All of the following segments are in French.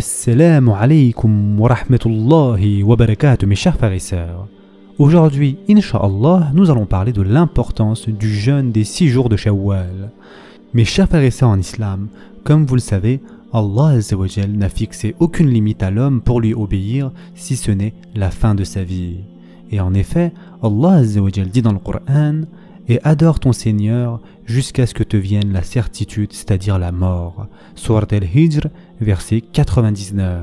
Assalamu alaikum wa rahmatullahi wa barakatuh mes chers frères et sœurs. Aujourd'hui, Inch'Allah, nous allons parler de l'importance du jeûne des 6 jours de Shawwal. Mes chers frères et sœurs en islam, comme vous le savez, Allah Azza wa Jal n'a fixé aucune limite à l'homme pour lui obéir si ce n'est la fin de sa vie. Et en effet, Allah Azza wa Jal dit dans le Coran « Et adore ton Seigneur jusqu'à ce que te vienne la certitude, c'est-à-dire la mort. » Surat al-Hijr, verset 99.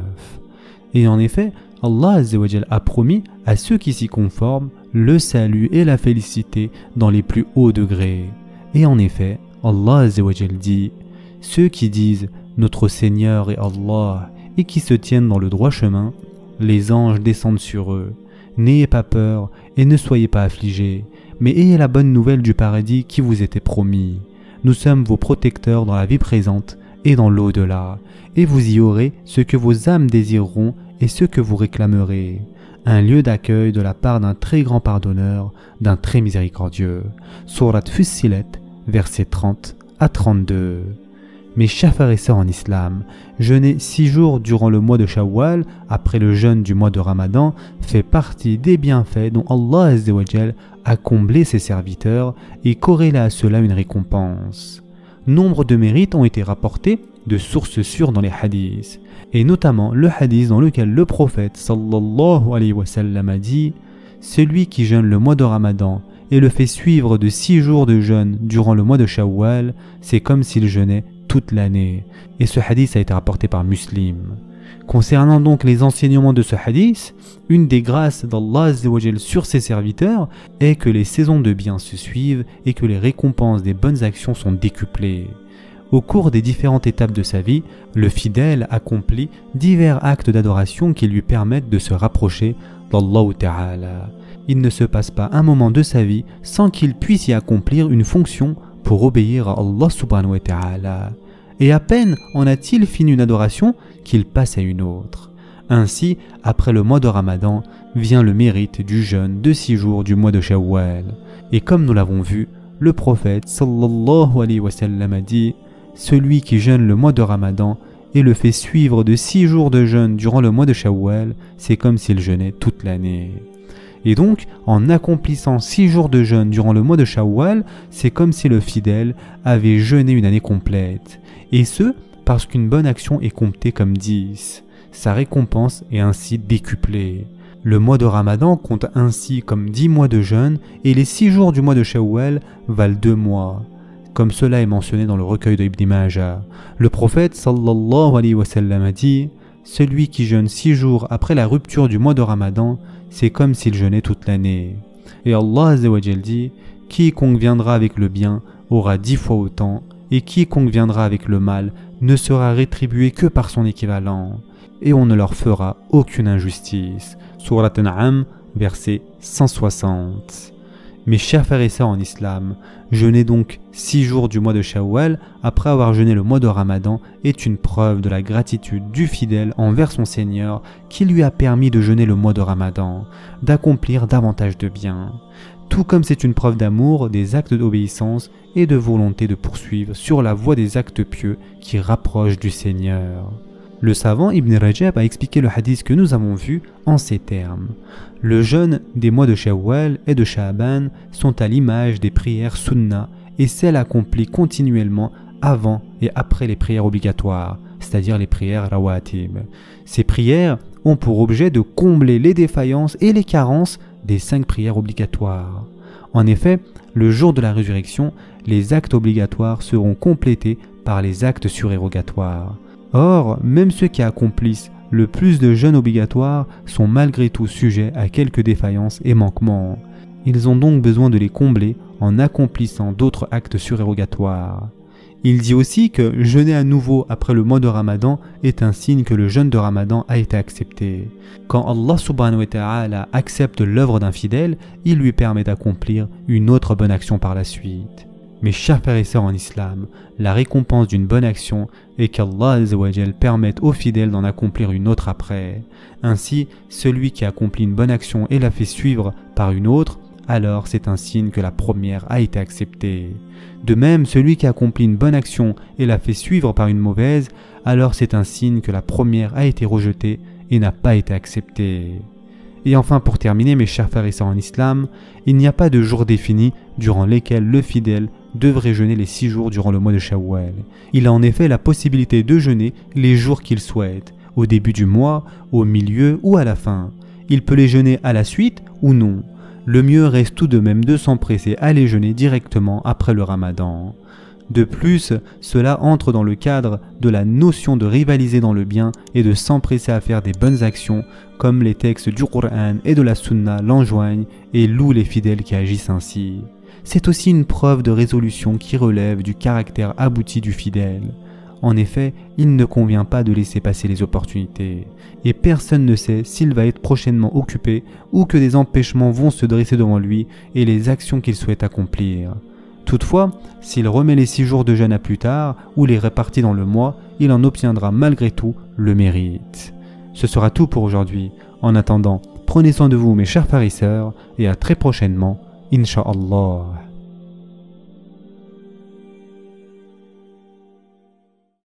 Et en effet, Allah Azza wa Jal a promis à ceux qui s'y conforment le salut et la félicité dans les plus hauts degrés. Et en effet, Allah Azza wa Jal dit « Ceux qui disent « Notre Seigneur est Allah » et qui se tiennent dans le droit chemin, les anges descendent sur eux. N'ayez pas peur et ne soyez pas affligés, mais ayez la bonne nouvelle du paradis qui vous était promis. Nous sommes vos protecteurs dans la vie présente et dans l'au-delà, et vous y aurez ce que vos âmes désireront et ce que vous réclamerez. Un lieu d'accueil de la part d'un très grand pardonneur, d'un très miséricordieux. Surat Fussilet, versets 30 à 32. Mes chers frères et sœurs en islam, jeûner 6 jours durant le mois de Shawwal, après le jeûne du mois de Ramadan, fait partie des bienfaits dont Allah Azza wa Jal a comblé ses serviteurs et corrélé à cela une récompense. Nombre de mérites ont été rapportés de sources sûres dans les hadiths, et notamment le hadith dans lequel le prophète sallallahu alayhi wa sallam a dit « Celui qui jeûne le mois de Ramadan et le fait suivre de 6 jours de jeûne durant le mois de Shawwal, c'est comme s'il jeûnait toute l'année. » Et ce hadith a été rapporté par Muslim. Concernant donc les enseignements de ce hadith, une des grâces d'Allah Azza wa Jal sur ses serviteurs est que les saisons de bien se suivent et que les récompenses des bonnes actions sont décuplées. Au cours des différentes étapes de sa vie, le fidèle accomplit divers actes d'adoration qui lui permettent de se rapprocher d'Allah Ta'ala. Il ne se passe pas un moment de sa vie sans qu'il puisse y accomplir une fonction pour obéir à Allah Subhanahu wa Ta'ala. Et à peine en a-t-il fini une adoration qu'il passe à une autre. Ainsi, après le mois de Ramadan, vient le mérite du jeûne de 6 jours du mois de Shawwal. Et comme nous l'avons vu, le prophète sallallahu alayhi wa sallam a dit « Celui qui jeûne le mois de Ramadan et le fait suivre de 6 jours de jeûne durant le mois de Shawwal, c'est comme s'il jeûnait toute l'année. » Et donc, en accomplissant 6 jours de jeûne durant le mois de Shawwal, c'est comme si le fidèle avait jeûné une année complète. Et ce, parce qu'une bonne action est comptée comme 10. Sa récompense est ainsi décuplée. Le mois de Ramadan compte ainsi comme 10 mois de jeûne et les 6 jours du mois de Shawwal valent 2 mois. Comme cela est mentionné dans le recueil de Ibn Majah. Le prophète sallallahu alayhi wa sallam a dit « Celui qui jeûne 6 jours après la rupture du mois de Ramadan, c'est comme s'il jeûnait toute l'année. » Et Allah Azza wa Jal dit « Quiconque viendra avec le bien aura 10 fois autant, et quiconque viendra avec le mal ne sera rétribué que par son équivalent, et on ne leur fera aucune injustice. » Surat An'am, verset 160. Mes chers frères et sœurs en islam, jeûner donc 6 jours du mois de Shawwal après avoir jeûné le mois de Ramadan est une preuve de la gratitude du fidèle envers son Seigneur qui lui a permis de jeûner le mois de Ramadan, d'accomplir davantage de biens. Tout comme c'est une preuve d'amour, des actes d'obéissance et de volonté de poursuivre sur la voie des actes pieux qui rapprochent du Seigneur. Le savant Ibn Rajab a expliqué le hadith que nous avons vu en ces termes. Le jeûne des mois de Shawwal et de Sha'ban sont à l'image des prières sunna et celles accomplies continuellement avant et après les prières obligatoires, c'est-à-dire les prières rawatib. Ces prières ont pour objet de combler les défaillances et les carences des 5 prières obligatoires. En effet, le jour de la résurrection, les actes obligatoires seront complétés par les actes surérogatoires. Or, même ceux qui accomplissent le plus de jeûnes obligatoires sont malgré tout sujets à quelques défaillances et manquements. Ils ont donc besoin de les combler en accomplissant d'autres actes surérogatoires. Il dit aussi que jeûner à nouveau après le mois de Ramadan est un signe que le jeûne de Ramadan a été accepté. Quand Allah subhanahu wa ta'ala accepte l'œuvre d'un fidèle, il lui permet d'accomplir une autre bonne action par la suite. Mes chers frères et sœurs en islam, la récompense d'une bonne action est qu'Allah Azza wa Jal permette aux fidèles d'en accomplir une autre après. Ainsi, celui qui accomplit une bonne action et la fait suivre par une autre, alors c'est un signe que la première a été acceptée. De même, celui qui accomplit une bonne action et la fait suivre par une mauvaise, alors c'est un signe que la première a été rejetée et n'a pas été acceptée. Et enfin, pour terminer, mes chers frères et sœurs en islam, il n'y a pas de jour défini durant lesquels le fidèle devrait jeûner les 6 jours durant le mois de Shawwal. Il a en effet la possibilité de jeûner les jours qu'il souhaite, au début du mois, au milieu ou à la fin. Il peut les jeûner à la suite ou non. Le mieux reste tout de même de s'empresser à les jeûner directement après le Ramadan. De plus, cela entre dans le cadre de la notion de rivaliser dans le bien et de s'empresser à faire des bonnes actions, comme les textes du Coran et de la Sunna l'enjoignent et louent les fidèles qui agissent ainsi. C'est aussi une preuve de résolution qui relève du caractère abouti du fidèle. En effet, il ne convient pas de laisser passer les opportunités, et personne ne sait s'il va être prochainement occupé ou que des empêchements vont se dresser devant lui et les actions qu'il souhaite accomplir. Toutefois, s'il remet les 6 jours de jeûne à plus tard ou les répartit dans le mois, il en obtiendra malgré tout le mérite. Ce sera tout pour aujourd'hui. En attendant, prenez soin de vous mes chers frères et sœurs et à très prochainement, Inch'Allah.